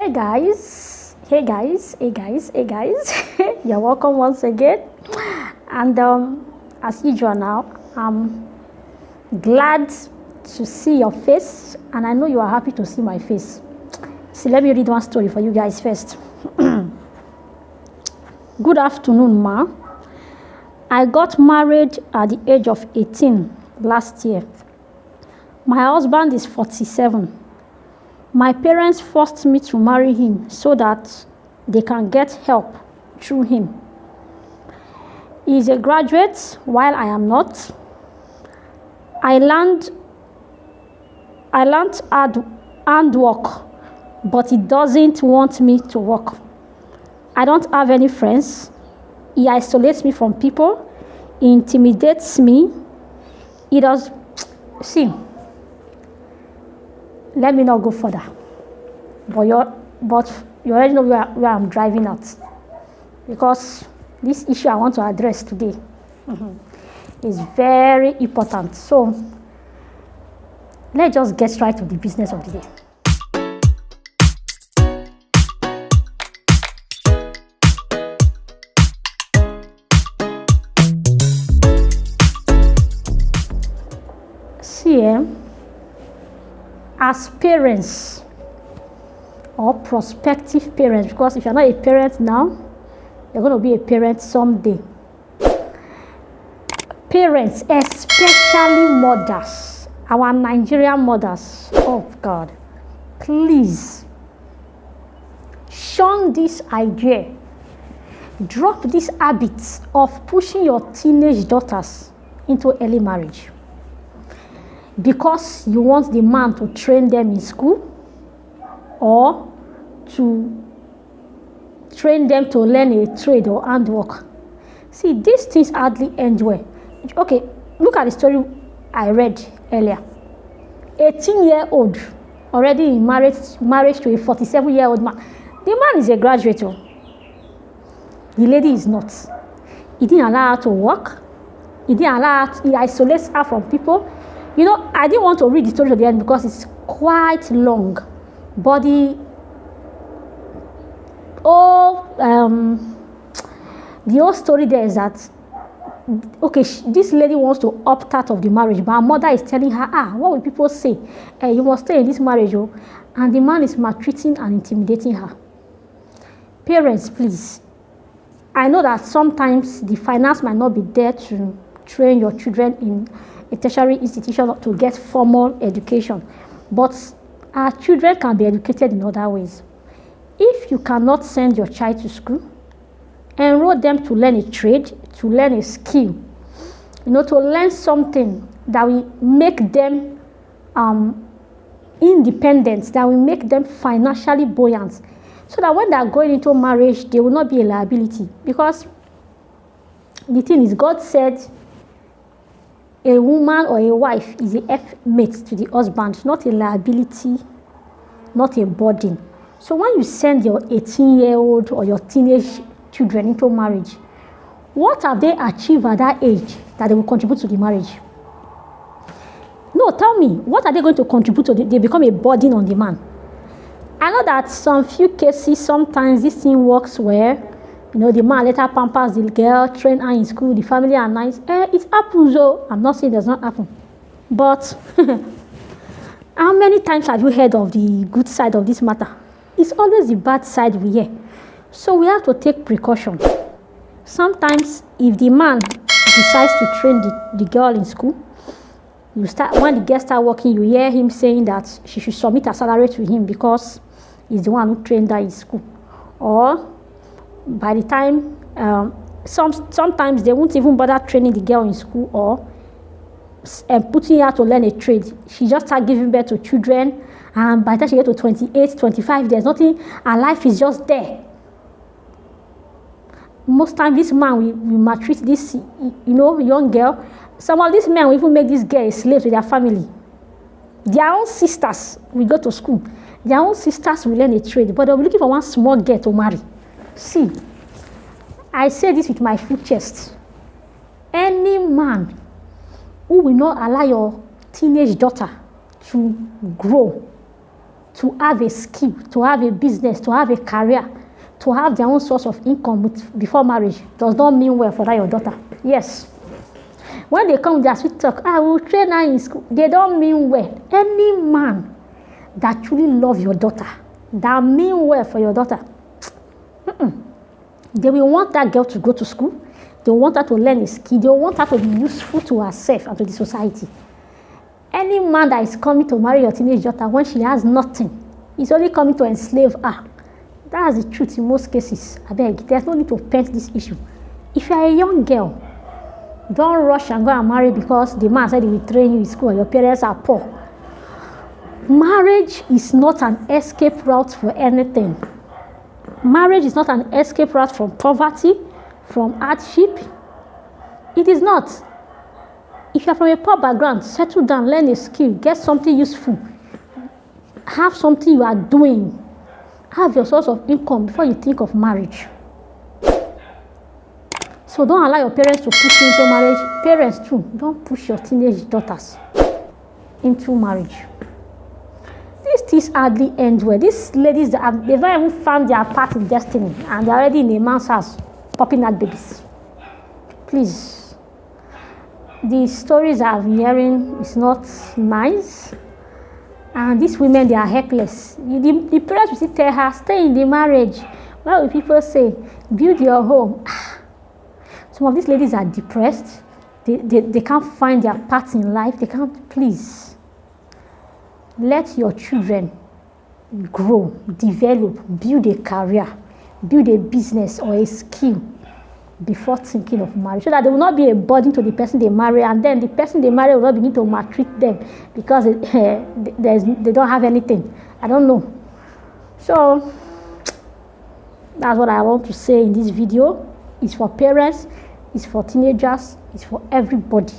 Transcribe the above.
Hey guys, hey guys, hey guys, hey guys. You're welcome once again. And as usual now, I'm glad to see your face, and I know you are happy to see my face. So let me read one story for you guys first. Good afternoon, ma. I got married at the age of 18 last year. My husband is 47. My parents forced me to marry him so that they can get help through him. He is a graduate while I am not. I learned hard work, but he doesn't want me to work. I don't have any friends. He isolates me from people. He intimidates me. He does. See, let me not go further. But you already know where I'm driving at. Because this issue I want to address today is very important. So let's just get right to the business of the day. See, as parents or prospective parents, because if you're not a parent now, you're going to be a parent someday. Parents, especially mothers, our Nigerian mothers, oh God, please shun this idea. Drop this habit of pushing your teenage daughters into early marriage because you want the man to train them in school or to train them to learn a trade or handwork. See, these things hardly end well. Okay, look at the story I read earlier. 18-year-old already in marriage to a 47-year-old man. The man is a graduate. The lady is not. He didn't allow her to work. He isolates her from people. You know, I didn't want to read the story to the end because it's quite long. But the whole story there is that, okay, this lady wants to opt out of the marriage, but her mother is telling her, what will people say? You must stay in this marriage, oh. And the man is maltreating and intimidating her. Parents, please. I know that sometimes the finance might not be there to train your children in a tertiary institution to get formal education, but our children can be educated in other ways. If you cannot send your child to school, enroll them to learn a trade, to learn a skill, to learn something that will make them independent, that will make them financially buoyant, so that when they are going into marriage, they will not be a liability. Because the thing is, God said a woman or a wife is a helpmate to the husband, not a liability, not a burden. So when you send your 18-year-old or your teenage children into marriage, what have they achieved at that age that they will contribute to the marriage? No, tell me, what are they going to contribute to? They become a burden on the man. I know that some few cases, sometimes this thing works where, the man later pampers the girl, train her in school, the family are nice. It happens though. I'm not saying it does not happen. But how many times have you heard of the good side of this matter? It's always the bad side we hear. So we have to take precaution. Sometimes if the man decides to train the girl in school, when the girl starts working, you hear him saying that she should submit her salary to him because he's the one who trained her in school. Or by the time, sometimes they won't even bother training the girl in school or putting her to learn a trade. She just starts giving birth to children, and by the time she gets to 28, 25, there's nothing, her life is just there. Most times this man will maltreat this, young girl. Some of these men will even make this girl a slave to their family. Their own sisters will go to school. Their own sisters will learn a trade, but they'll be looking for one small girl to marry. See, I say this with my full chest. Any man who will not allow your teenage daughter to grow, to have a skill, to have a business, to have a career, to have their own source of income before marriage does not mean well for that your daughter. Yes. When they come with their sweet talk, I will train her in school, they don't mean well. Any man that truly loves your daughter, that mean well for your daughter, they will want that girl to go to school. They want her to learn a skill. They want her to be useful to herself and to the society. Any man that is coming to marry your teenage daughter when she has nothing is only coming to enslave her. That's the truth in most cases. I beg, there's no need to paint this issue. If you are a young girl, don't rush and go and marry because the man said he will train you in school and your parents are poor. Marriage is not an escape route for anything. Marriage is not an escape route from poverty, from hardship. It is not. If you are from a poor background, settle down, learn a skill, get something useful, have something you are doing, have your source of income before you think of marriage. So don't allow your parents to push you into marriage. Parents too, don't push your teenage daughters into marriage. These things hardly end well. These ladies, they've not even found their path in destiny and they're already in a man's house popping out babies. Please. The stories I'm hearing is not nice. And these women, they are helpless. The parents will still tell her, stay in the marriage. What will people say? Build your home. Some of these ladies are depressed. They can't find their path in life. They can't, please. Let your children grow, develop, build a career, build a business or a skill before thinking of marriage, so that they will not be a burden to the person they marry, and then the person they marry will not begin to maltreat them because they don't have anything. I don't know. So that's what I want to say in this video. It's for parents, it's for teenagers, it's for everybody.